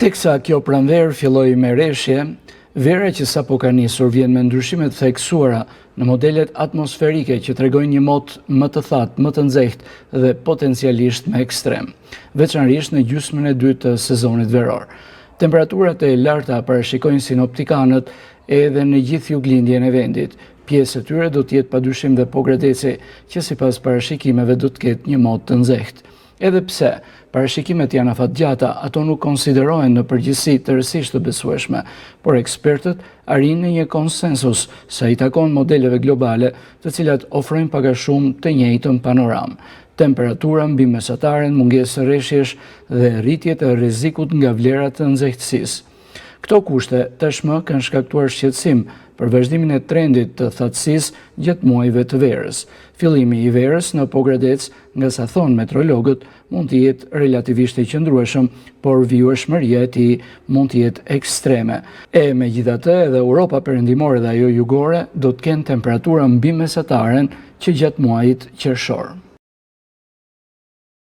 Teksa kjo pranverë filloi me reshje, vera që sapo ka nisur vjen me ndryshimet theksuara në modelet atmosferike që tregojnë një motë më të thatë, më të nxehtë dhe potencialisht më ekstrem, veçanërisht në gjysmën e dytë të sezonit veror. Temperaturat e larta parashikojnë sinoptikanët edhe në gjithë juglindjen e vendit. Pjesë e tyre do të jetë padyshim dhe pogradeci, që sipas parashikimeve do të ketë një motë të nxehtë. Edhe pse parashikimet janë afatgjata, ato nuk konsiderohen në përgjithësi tërësisht të besueshme, por ekspertët arrin në një konsensus sa i takon modeleve globale, të cilat ofrojnë pak a shumë të njëjtën panoramë. Temperatura mbi mesataren, mungesë rreshjesh dhe rritje të rrezikut nga vlerat të nxehtësisë. Këto kushte tashmë kanë shkaktuar shqetësim për vazhdimin e trendit të thatësisë gjatë muajve të verës. Fillimi i verës në pogradec, nga sa thonë meteorologët, mund të jetë relativisht i qëndrueshëm, por vijshmëria e tij mund të jetë ekstreme. Megjithatë, edhe Europa perëndimore dhe ajo jugore do të kenë temperatura mbi mesataren që gjatë muajit qershor.